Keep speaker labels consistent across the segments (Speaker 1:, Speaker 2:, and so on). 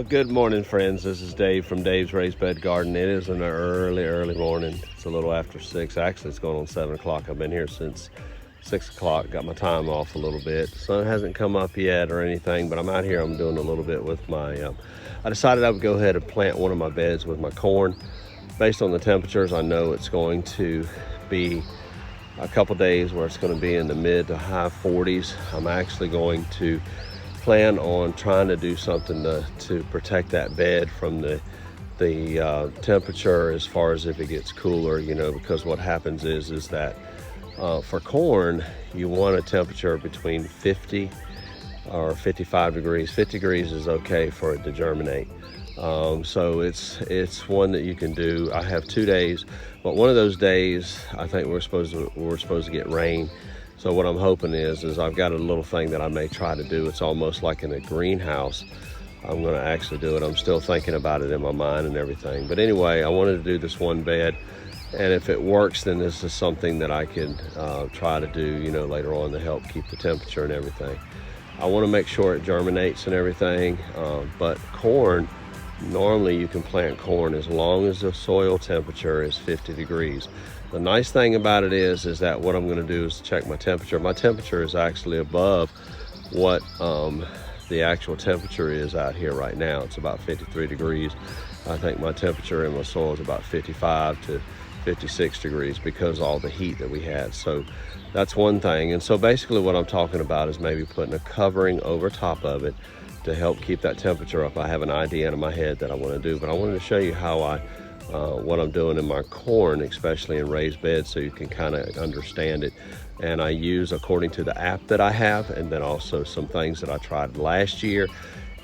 Speaker 1: Well, good morning, friends. This is Dave from Dave's Raised Bed Garden. It is an early morning. It's a little after 6. Actually, it's going on 7 o'clock. I've been here since 6 o'clock. Got my time off a little bit. Sun hasn't come up yet or anything, but I'm out here. I'm doing a little bit with my... I decided I would go ahead and plant one of my beds with my corn. Based on the temperatures, I know it's going to be a couple days where it's going to be in the mid to high 40s. I'm actually going to plan on trying to do something to protect that bed from the temperature, as far as if it gets cooler, you know, because what happens is that for corn, you want a temperature between 50 or 55 degrees. 50 degrees is okay for it to germinate. So it's one that you can do. I have 2 days, but one of those days I think we're supposed to get rain. So what I'm hoping is I've got a little thing that I may try to do. It's almost like in a greenhouse. I'm going to actually do it. I'm still thinking about it in my mind and everything. But anyway, I wanted to do this one bed, and if it works, then this is something that I can try to do, you know, later on to help keep the temperature and everything. I want to make sure it germinates and everything. But corn, normally you can plant corn as long as the soil temperature is 50 degrees. The nice thing about it is that what I'm going to do is check my temperature. My temperature is actually above what the actual temperature is out here right now. It's about 53 degrees. I think my temperature in my soil is about 55 to 56 degrees because of all the heat that we had. So that's one thing. And so basically what I'm talking about is maybe putting a covering over top of it to help keep that temperature up. I have an idea in my head that I want to do, but I wanted to show you how what I'm doing in my corn, especially in raised beds, so you can kind of understand it. And I use according to the app that I have, and then also some things that I tried last year,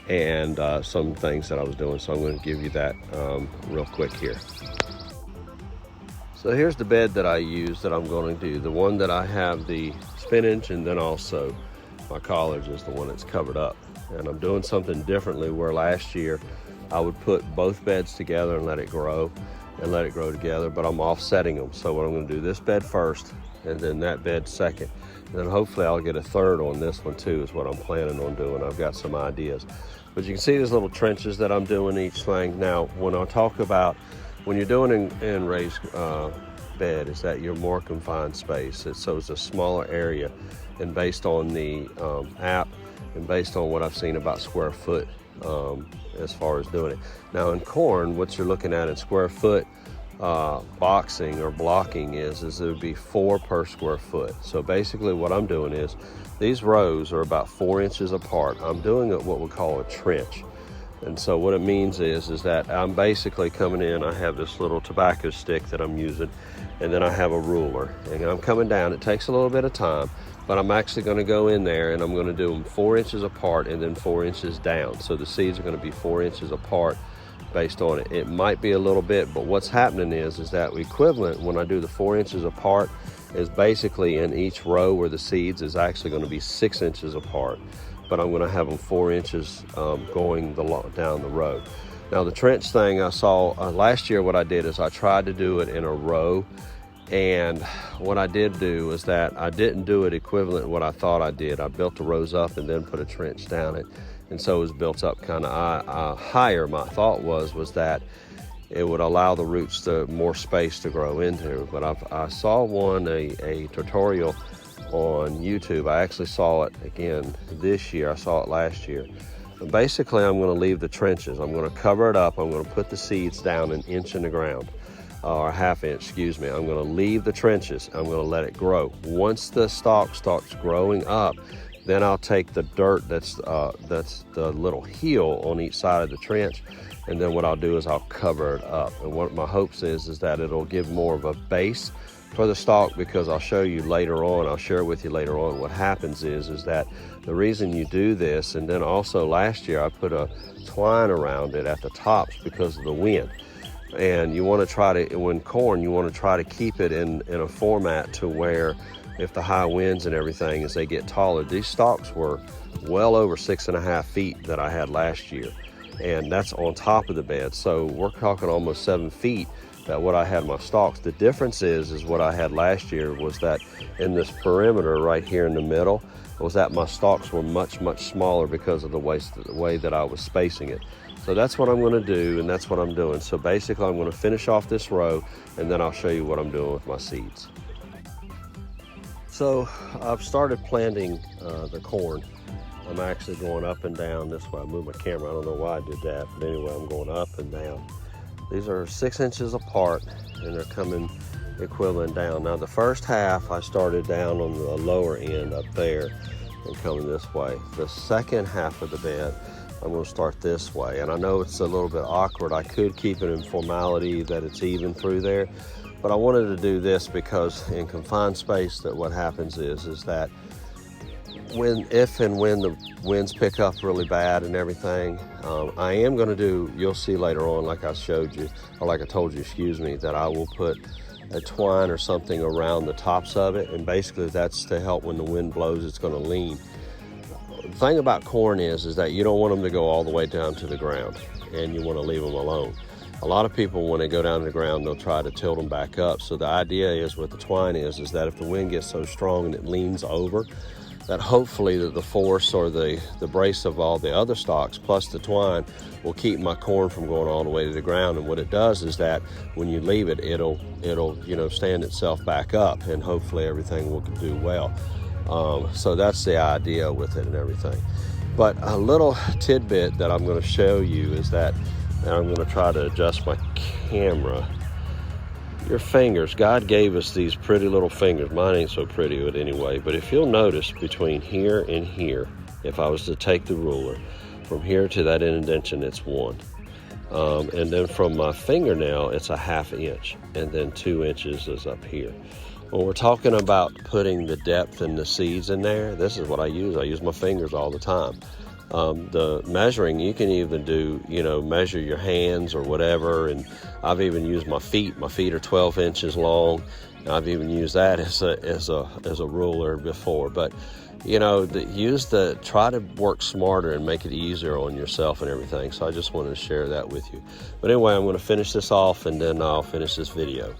Speaker 1: and some things that I was doing. So I'm going to give you that real quick here. So here's the bed that I use that I'm going to do. The one that I have the spinach, and then also my collards is the one that's covered up. And I'm doing something differently, where last year I would put both beds together and let it grow together, but I'm offsetting them. So what I'm going to do, this bed first and then that bed second, and then hopefully I'll get a third on this one too, is what I'm planning on doing. I've got some ideas, but you can see these little trenches that I'm doing each thing. Now when I talk about when you're doing in raised bed, is that you're more confined space. So it's a smaller area, and based on the app and based on what I've seen about square foot, as far as doing it. Now in corn, what you're looking at in square foot boxing or blocking is it would be 4 per square foot. So basically what I'm doing is these rows are about 4 inches apart. I'm doing what we call a trench. And so what it means is that I'm basically coming in, I have this little tobacco stick that I'm using, and then I have a ruler, and I'm coming down. It takes a little bit of time, but I'm actually going to go in there and I'm going to do them 4 inches apart and then 4 inches down. So the seeds are going to be 4 inches apart based on it. It might be a little bit, but what's happening is that equivalent when I do the 4 inches apart is basically in each row where the seeds is actually going to be 6 inches apart. But I'm going to have them 4 inches going down the row. Now the trench thing I saw last year, what I did is I tried to do it in a row. And what I did do is that I didn't do it equivalent to what I thought I did. I built the rows up and then put a trench down it. And so it was built up kind of higher. My thought was that it would allow the roots to more space to grow into. But I saw a tutorial on YouTube. I actually saw it again this year. I saw it last year. But basically, I'm going to leave the trenches. I'm going to cover it up. I'm going to put the seeds down 1 inch in the ground. Or 1/2 inch, excuse me. I'm going to leave the trenches. I'm going to let it grow. Once the stalk starts growing up, then I'll take the dirt that's the little heel on each side of the trench, and then what I'll do is I'll cover it up. And what my hopes is that it'll give more of a base for the stalk, because I'll show you later on, I'll share with you later on what happens is that the reason you do this, and then also last year I put a twine around it at the tops because of the wind. And you want to try to, when corn, you want to try to keep it in a format to where if the high winds and everything, as they get taller, these stalks were well over 6.5 feet that I had last year. And that's on top of the bed. So we're talking almost 7 feet that what I had my stalks. The difference is what I had last year was that in this perimeter right here in the middle, was that my stalks were much, much smaller because of the way that I was spacing it. So that's what I'm going to do, and that's what I'm doing. So basically I'm going to finish off this row, and then I'll show you what I'm doing with my seeds. So I've started planting the corn. I'm actually going up and down this way. I moved my camera. I don't know why I did that, but anyway, I'm going up and down. These are 6 inches apart, and they're coming equivalent down. Now the first half I started down on the lower end up there and coming this way. The second half of the bed I'm going to start this way, and I know it's a little bit awkward. I could keep it in formality that it's even through there, but I wanted to do this because in confined space that what happens is that if and when the winds pick up really bad and everything, I am going to do, you'll see later on, like I showed you, or like I told you, excuse me, that I will put a twine or something around the tops of it, and basically that's to help when the wind blows, it's going to lean. The thing about corn is that you don't want them to go all the way down to the ground, and you want to leave them alone. A lot of people, when they go down to the ground, they'll try to tilt them back up. So the idea is with the twine is that if the wind gets so strong and it leans over, that hopefully the force or the brace of all the other stalks plus the twine will keep my corn from going all the way to the ground. And what it does is that when you leave it, it'll stand itself back up, and hopefully everything will do well. So that's the idea with it and everything. But a little tidbit that I'm going to show you is that, and I'm going to try to adjust my camera. Your fingers, God gave us these pretty little fingers. Mine ain't so pretty, but anyway. But if you'll notice between here and here, if I was to take the ruler, from here to that indentation, it's 1. And then from my fingernail, it's a 1/2 inch. And then 2 inches is up here. When we're talking about putting the depth and the seeds in there, this is what I use. I use my fingers all the time. The measuring, you can even do, measure your hands or whatever. And I've even used my feet. My feet are 12 inches long. I've even used that as a ruler before. But, try to work smarter and make it easier on yourself and everything. So I just wanted to share that with you. But anyway, I'm going to finish this off, and then I'll finish this video.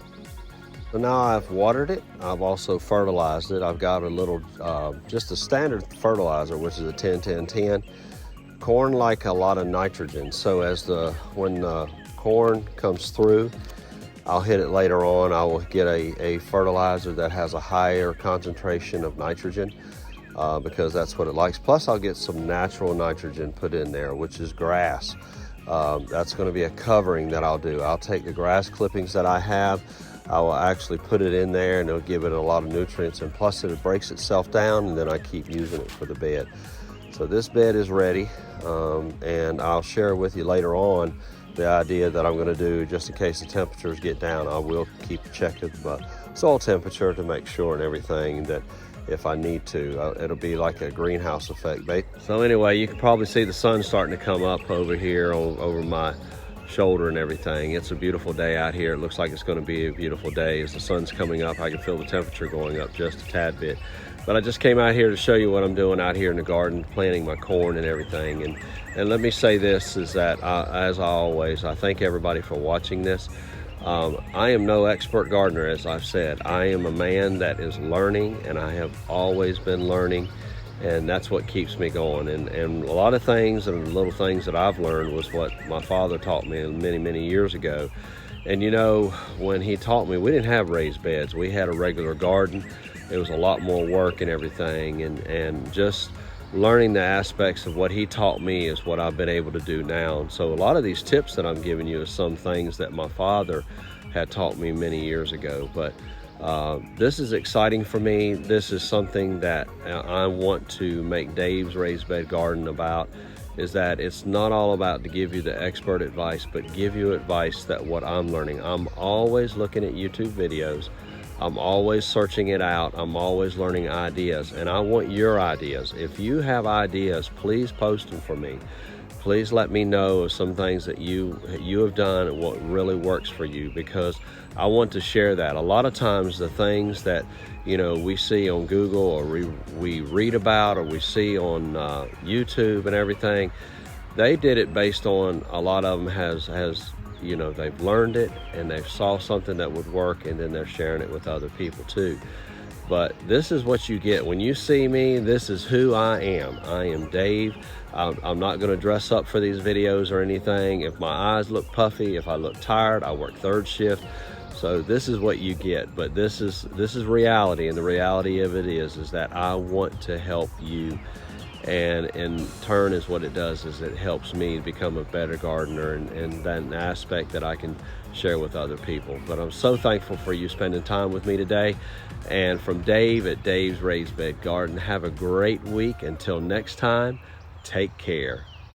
Speaker 1: So now I've watered it. I've also fertilized it. I've got a little, just a standard fertilizer, which is a 10-10-10. Corn like a lot of nitrogen. So when the corn comes through, I'll hit it later on. I will get a fertilizer that has a higher concentration of nitrogen because that's what it likes. Plus I'll get some natural nitrogen put in there, which is grass. That's going to be a covering that I'll do. I'll take the grass clippings that I have, I will actually put it in there, and it'll give it a lot of nutrients, and plus it breaks itself down, and then I keep using it for the bed. So this bed is ready, and I'll share with you later on the idea that I'm going to do just in case the temperatures get down. I will keep checking the soil temperature to make sure and everything that if I need to, it'll be like a greenhouse effect. So anyway, you can probably see the sun starting to come up over here over my shoulder and everything. It's a beautiful day out here. It looks like it's going to be a beautiful day. As the sun's coming up, I can feel the temperature going up just a tad bit. But I just came out here to show you what I'm doing out here in the garden, planting my corn and everything. And let me say this, is that as always, I thank everybody for watching this. I am no expert gardener, as I've said. I am a man that is learning, and I have always been learning, and that's what keeps me going. And a lot of things and little things that I've learned was what my father taught me many, many years ago. And when he taught me, we didn't have raised beds. We had a regular garden. It was a lot more work and everything, and just learning the aspects of what he taught me is what I've been able to do now. And so a lot of these tips that I'm giving you is some things that my father had taught me many years ago. But this is exciting for me. This is something that I want to make Dave's Raised Bed Garden about, is that it's not all about to give you the expert advice, but give you advice that what I'm learning. I'm always looking at YouTube videos. I'm always searching it out. I'm always learning ideas, and I want your ideas. If you have ideas, please post them for me. Please let me know of some things that you have done and what really works for you, because I want to share that. A lot of times the things that we see on Google, or we read about, or we see on YouTube and everything, they did it based on, a lot of them has they've learned it and they saw something that would work, and then they're sharing it with other people too. But this is what you get when you see me. This is who I am. I am Dave. I'm not going to dress up for these videos or anything. If my eyes look puffy, if I look tired, I work third shift. So this is what you get. But this is reality, and the reality of it is that I want to help you. And in turn, is what it does is it helps me become a better gardener, and that an aspect that I can share with other people. But I'm so thankful for you spending time with me today. And from Dave at Dave's Raised Bed Garden, have a great week. Until next time, take care.